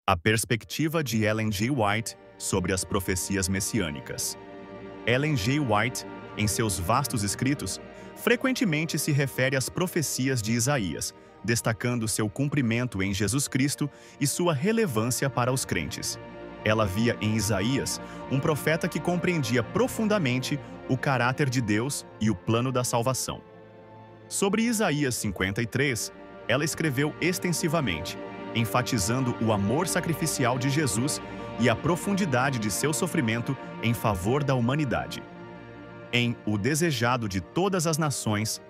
A perspectiva de Ellen G. White sobre as profecias messiânicas. Ellen G. White, em seus vastos escritos, frequentemente se refere às profecias de Isaías, destacando seu cumprimento em Jesus Cristo e sua relevância para os crentes. Ela via em Isaías um profeta que compreendia profundamente o caráter de Deus e o plano da salvação. Sobre Isaías 53, ela escreveu extensivamente, enfatizando o amor sacrificial de Jesus e a profundidade de seu sofrimento em favor da humanidade. Em O Desejado de Todas as Nações,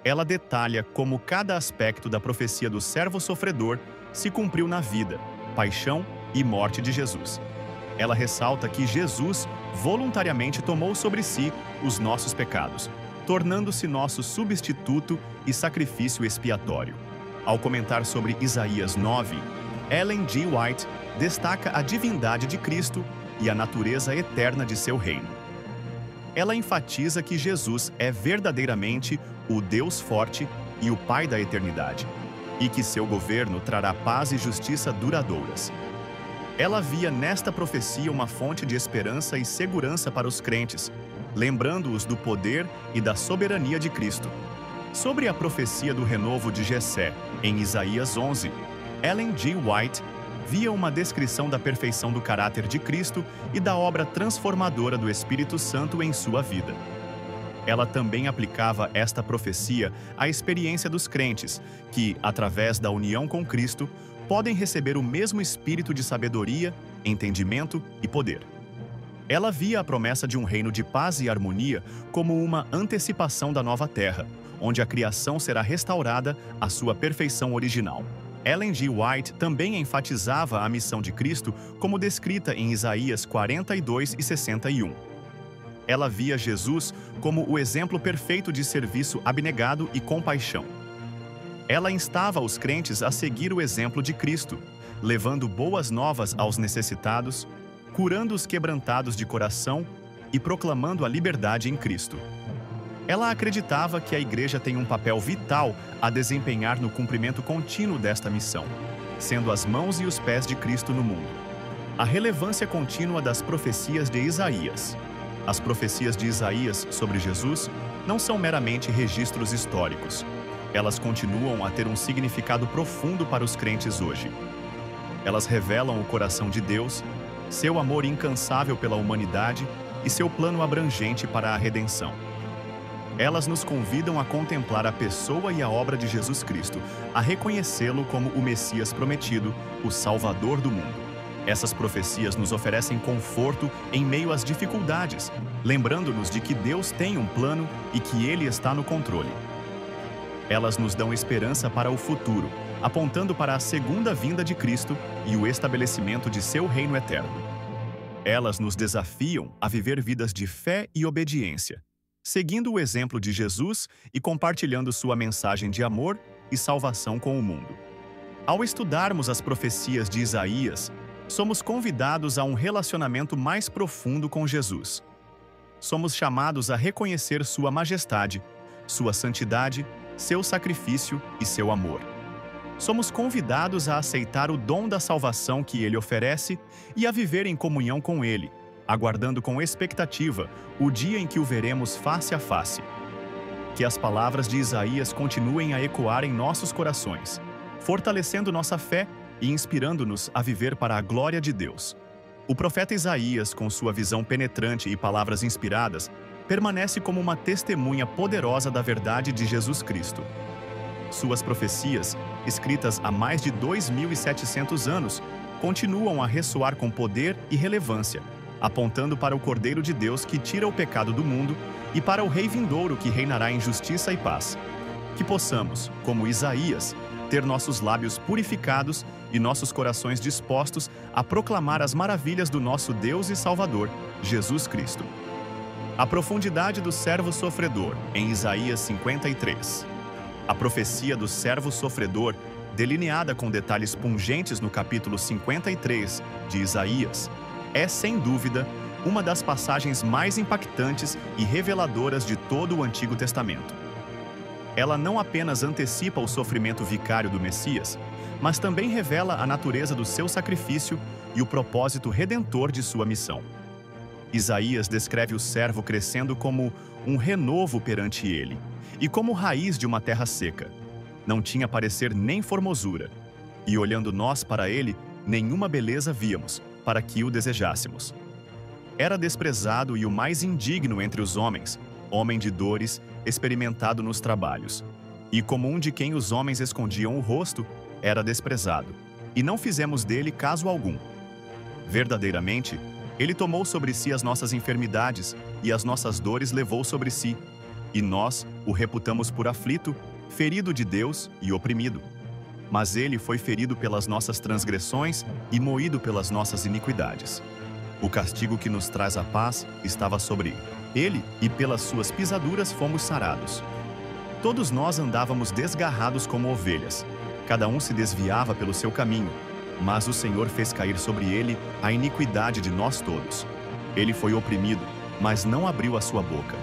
ela detalha como cada aspecto da profecia do servo sofredor se cumpriu na vida, paixão e morte de Jesus. Ela ressalta que Jesus voluntariamente tomou sobre si os nossos pecados, tornando-se nosso substituto e sacrifício expiatório. Ao comentar sobre Isaías 9, Ellen G. White destaca a divindade de Cristo e a natureza eterna de seu reino. Ela enfatiza que Jesus é verdadeiramente o Deus forte e o Pai da eternidade, e que seu governo trará paz e justiça duradouras. Ela via nesta profecia uma fonte de esperança e segurança para os crentes, lembrando-os do poder e da soberania de Cristo. Sobre a profecia do renovo de Jessé, em Isaías 11, Ellen G. White via uma descrição da perfeição do caráter de Cristo e da obra transformadora do Espírito Santo em sua vida. Ela também aplicava esta profecia à experiência dos crentes, que, através da união com Cristo, podem receber o mesmo espírito de sabedoria, entendimento e poder. Ela via a promessa de um reino de paz e harmonia como uma antecipação da nova terra, onde a criação será restaurada à sua perfeição original. Ellen G. White também enfatizava a missão de Cristo como descrita em Isaías 42 e 61. Ela via Jesus como o exemplo perfeito de serviço abnegado e compaixão. Ela instava os crentes a seguir o exemplo de Cristo, levando boas novas aos necessitados, curando os quebrantados de coração e proclamando a liberdade em Cristo. Ela acreditava que a Igreja tem um papel vital a desempenhar no cumprimento contínuo desta missão, sendo as mãos e os pés de Cristo no mundo. A relevância contínua das profecias de Isaías. As profecias de Isaías sobre Jesus não são meramente registros históricos. Elas continuam a ter um significado profundo para os crentes hoje. Elas revelam o coração de Deus, seu amor incansável pela humanidade e seu plano abrangente para a redenção. Elas nos convidam a contemplar a pessoa e a obra de Jesus Cristo, a reconhecê-lo como o Messias prometido, o Salvador do mundo. Essas profecias nos oferecem conforto em meio às dificuldades, lembrando-nos de que Deus tem um plano e que Ele está no controle. Elas nos dão esperança para o futuro, apontando para a segunda vinda de Cristo e o estabelecimento de seu reino eterno. Elas nos desafiam a viver vidas de fé e obediência, seguindo o exemplo de Jesus e compartilhando sua mensagem de amor e salvação com o mundo. Ao estudarmos as profecias de Isaías, somos convidados a um relacionamento mais profundo com Jesus. Somos chamados a reconhecer sua majestade, sua santidade, seu sacrifício e seu amor. Somos convidados a aceitar o dom da salvação que Ele oferece e a viver em comunhão com Ele, aguardando com expectativa o dia em que o veremos face a face. Que as palavras de Isaías continuem a ecoar em nossos corações, fortalecendo nossa fé e inspirando-nos a viver para a glória de Deus. O profeta Isaías, com sua visão penetrante e palavras inspiradas, permanece como uma testemunha poderosa da verdade de Jesus Cristo. Suas profecias, escritas há mais de 2.700 anos, continuam a ressoar com poder e relevância, apontando para o Cordeiro de Deus que tira o pecado do mundo e para o Rei vindouro que reinará em justiça e paz. Que possamos, como Isaías, ter nossos lábios purificados e nossos corações dispostos a proclamar as maravilhas do nosso Deus e Salvador, Jesus Cristo. A profundidade do servo sofredor, em Isaías 53. A profecia do servo sofredor, delineada com detalhes pungentes no capítulo 53 de Isaías, é, sem dúvida, uma das passagens mais impactantes e reveladoras de todo o Antigo Testamento. Ela não apenas antecipa o sofrimento vicário do Messias, mas também revela a natureza do seu sacrifício e o propósito redentor de sua missão. Isaías descreve o servo crescendo como um renovo perante ele, e como raiz de uma terra seca. Não tinha parecer nem formosura, e olhando nós para ele, nenhuma beleza víamos, para que o desejássemos. Era desprezado e o mais indigno entre os homens, homem de dores, experimentado nos trabalhos. E como um de quem os homens escondiam o rosto, era desprezado, e não fizemos dele caso algum. Verdadeiramente, ele tomou sobre si as nossas enfermidades, e as nossas dores levou sobre si. E nós o reputamos por aflito, ferido de Deus e oprimido. Mas ele foi ferido pelas nossas transgressões e moído pelas nossas iniquidades. O castigo que nos traz a paz estava sobre ele, e pelas suas pisaduras fomos sarados. Todos nós andávamos desgarrados como ovelhas. Cada um se desviava pelo seu caminho, mas o Senhor fez cair sobre ele a iniquidade de nós todos. Ele foi oprimido, mas não abriu a sua boca.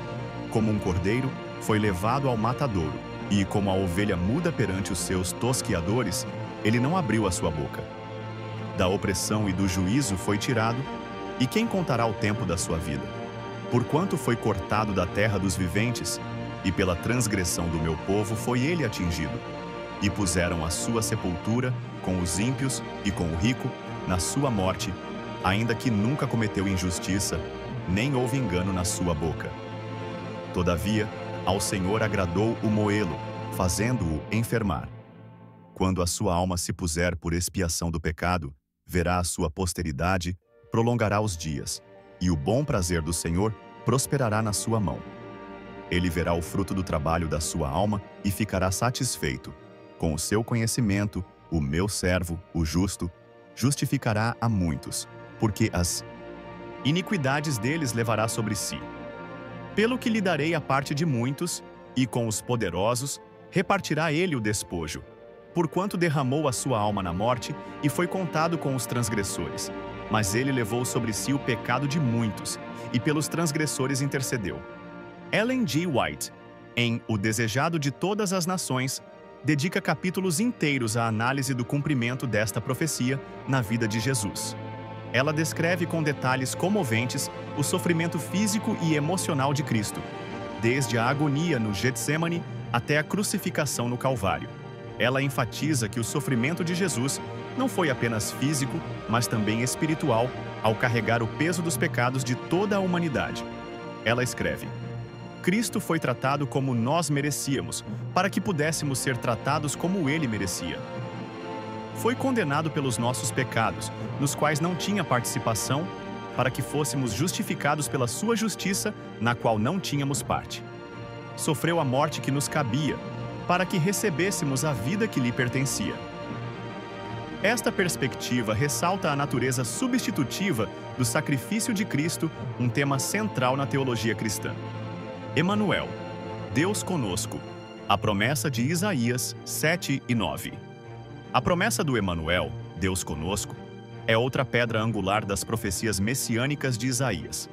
Como um cordeiro, foi levado ao matadouro, e como a ovelha muda perante os seus tosquiadores, ele não abriu a sua boca. Da opressão e do juízo foi tirado, e quem contará o tempo da sua vida? Porquanto foi cortado da terra dos viventes, e pela transgressão do meu povo foi ele atingido. E puseram a sua sepultura com os ímpios e com o rico na sua morte, ainda que nunca cometeu injustiça, nem houve engano na sua boca. Todavia, ao Senhor agradou o moê-lo, fazendo-o enfermar. Quando a sua alma se puser por expiação do pecado, verá a sua posteridade, prolongará os dias, e o bom prazer do Senhor prosperará na sua mão. Ele verá o fruto do trabalho da sua alma e ficará satisfeito. Com o seu conhecimento, o meu servo, o justo, justificará a muitos, porque as iniquidades deles levará sobre si. Pelo que lhe darei a parte de muitos, e com os poderosos repartirá ele o despojo, porquanto derramou a sua alma na morte e foi contado com os transgressores. Mas ele levou sobre si o pecado de muitos, e pelos transgressores intercedeu. Ellen G. White, em O Desejado de Todas as Nações, dedica capítulos inteiros à análise do cumprimento desta profecia na vida de Jesus. Ela descreve com detalhes comoventes o sofrimento físico e emocional de Cristo, desde a agonia no Getsemane até a crucificação no Calvário. Ela enfatiza que o sofrimento de Jesus não foi apenas físico, mas também espiritual, ao carregar o peso dos pecados de toda a humanidade. Ela escreve: Cristo foi tratado como nós merecíamos, para que pudéssemos ser tratados como ele merecia. Foi condenado pelos nossos pecados, nos quais não tinha participação, para que fôssemos justificados pela sua justiça, na qual não tínhamos parte. Sofreu a morte que nos cabia, para que recebêssemos a vida que lhe pertencia. Esta perspectiva ressalta a natureza substitutiva do sacrifício de Cristo, um tema central na teologia cristã. Emanuel, Deus conosco, a promessa de Isaías 7 e 9. A promessa do Emanuel, Deus conosco, é outra pedra angular das profecias messiânicas de Isaías.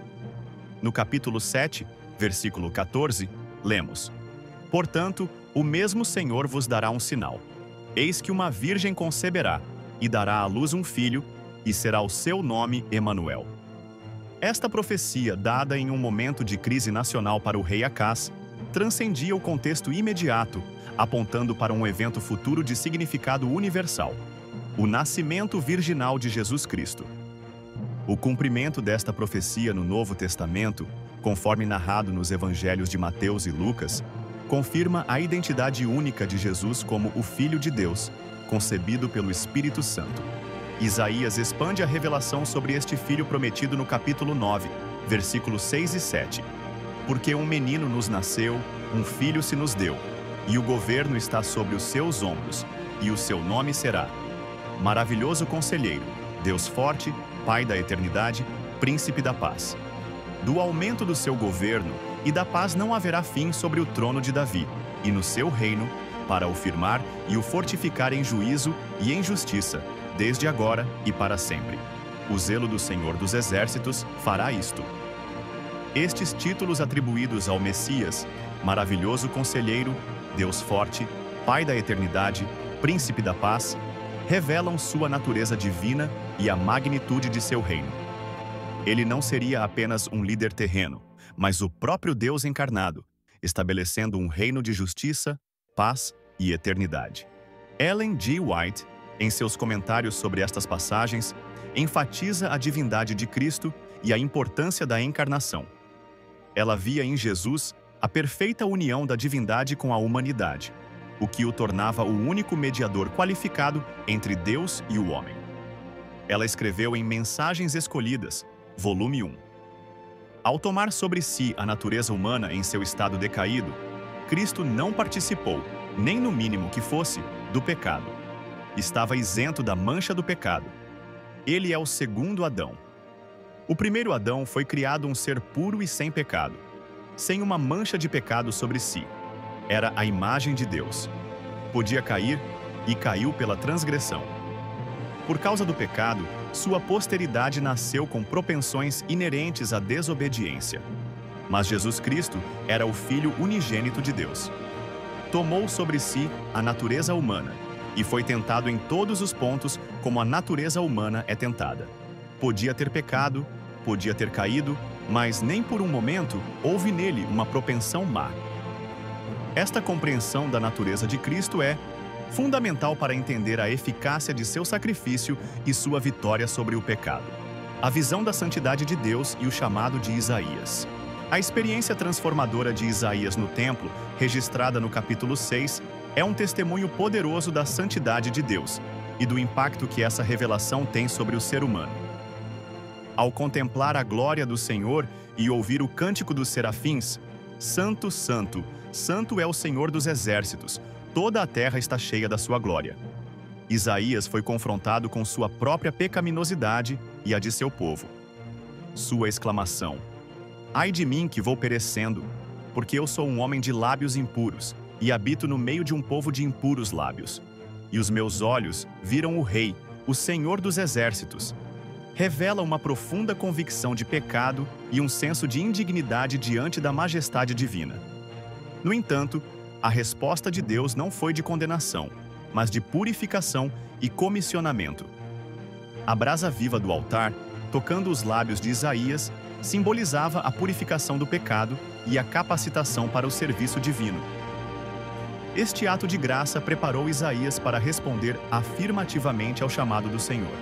No capítulo 7, versículo 14, lemos: Portanto, o mesmo Senhor vos dará um sinal. Eis que uma virgem conceberá, e dará à luz um filho, e será o seu nome Emanuel. Esta profecia, dada em um momento de crise nacional para o rei Acás, transcendia o contexto imediato, apontando para um evento futuro de significado universal: o nascimento virginal de Jesus Cristo. O cumprimento desta profecia no Novo Testamento, conforme narrado nos evangelhos de Mateus e Lucas, confirma a identidade única de Jesus como o Filho de Deus, concebido pelo Espírito Santo. Isaías expande a revelação sobre este Filho prometido no capítulo 9, versículos 6 e 7. Porque um menino nos nasceu, um filho se nos deu, e o governo está sobre os seus ombros, e o seu nome será Maravilhoso Conselheiro, Deus Forte, Pai da Eternidade, Príncipe da Paz. Do aumento do seu governo e da paz não haverá fim sobre o trono de Davi, e no seu reino, para o firmar e o fortificar em juízo e em justiça, desde agora e para sempre. O zelo do Senhor dos Exércitos fará isto. Estes títulos atribuídos ao Messias, Maravilhoso Conselheiro, Deus Forte, Pai da Eternidade, Príncipe da Paz, revelam sua natureza divina e a magnitude de seu reino. Ele não seria apenas um líder terreno, mas o próprio Deus encarnado, estabelecendo um reino de justiça, paz e eternidade. Ellen G. White, em seus comentários sobre estas passagens, enfatiza a divindade de Cristo e a importância da encarnação. Ela via em Jesus a perfeita união da divindade com a humanidade, o que o tornava o único mediador qualificado entre Deus e o homem. Ela escreveu em Mensagens Escolhidas, volume 1. Ao tomar sobre si a natureza humana em seu estado decaído, Cristo não participou, nem no mínimo que fosse, do pecado. Estava isento da mancha do pecado. Ele é o segundo Adão. O primeiro Adão foi criado um ser puro e sem pecado, sem uma mancha de pecado sobre si. Era a imagem de Deus. Podia cair e caiu pela transgressão. Por causa do pecado, sua posteridade nasceu com propensões inerentes à desobediência. Mas Jesus Cristo era o Filho unigênito de Deus. Tomou sobre si a natureza humana e foi tentado em todos os pontos como a natureza humana é tentada. Podia ter pecado, podia ter caído, mas nem por um momento houve nele uma propensão má. Esta compreensão da natureza de Cristo é fundamental para entender a eficácia de seu sacrifício e sua vitória sobre o pecado. A visão da santidade de Deus e o chamado de Isaías. A experiência transformadora de Isaías no templo, registrada no capítulo 6, é um testemunho poderoso da santidade de Deus e do impacto que essa revelação tem sobre o ser humano. Ao contemplar a glória do Senhor e ouvir o cântico dos serafins, Santo, Santo, Santo é o Senhor dos exércitos, toda a terra está cheia da sua glória. Isaías foi confrontado com sua própria pecaminosidade e a de seu povo. Sua exclamação: "Ai de mim que vou perecendo, porque eu sou um homem de lábios impuros e habito no meio de um povo de impuros lábios. E os meus olhos viram o Rei, o Senhor dos exércitos." Revela uma profunda convicção de pecado e um senso de indignidade diante da majestade divina. No entanto, a resposta de Deus não foi de condenação, mas de purificação e comissionamento. A brasa viva do altar, tocando os lábios de Isaías, simbolizava a purificação do pecado e a capacitação para o serviço divino. Este ato de graça preparou Isaías para responder afirmativamente ao chamado do Senhor.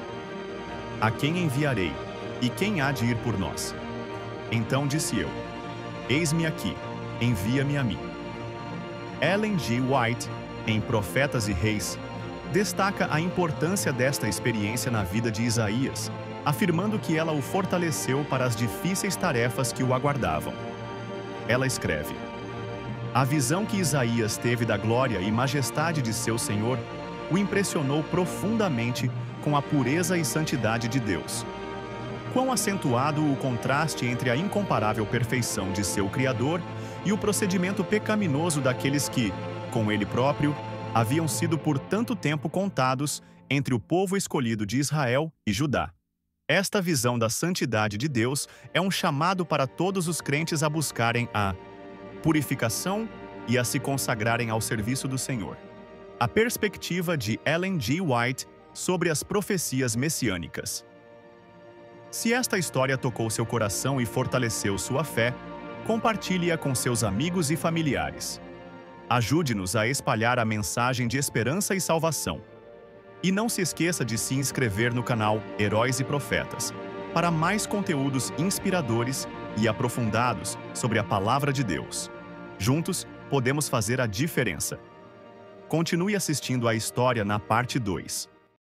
"A quem enviarei? E quem há de ir por nós?" Então disse eu: "Eis-me aqui, envia-me a mim." Ellen G. White, em Profetas e Reis, destaca a importância desta experiência na vida de Isaías, afirmando que ela o fortaleceu para as difíceis tarefas que o aguardavam. Ela escreve: "A visão que Isaías teve da glória e majestade de seu Senhor o impressionou profundamente com a pureza e santidade de Deus. Quão acentuado o contraste entre a incomparável perfeição de seu Criador e o procedimento pecaminoso daqueles que, com ele próprio, haviam sido por tanto tempo contados entre o povo escolhido de Israel e Judá. Esta visão da santidade de Deus é um chamado para todos os crentes a buscarem a purificação e a se consagrarem ao serviço do Senhor." A perspectiva de Ellen G. White sobre as profecias messiânicas. Se esta história tocou seu coração e fortaleceu sua fé, compartilhe-a com seus amigos e familiares. Ajude-nos a espalhar a mensagem de esperança e salvação. E não se esqueça de se inscrever no canal Heróis e Profetas, para mais conteúdos inspiradores e aprofundados sobre a Palavra de Deus. Juntos, podemos fazer a diferença. Continue assistindo a história na parte 2.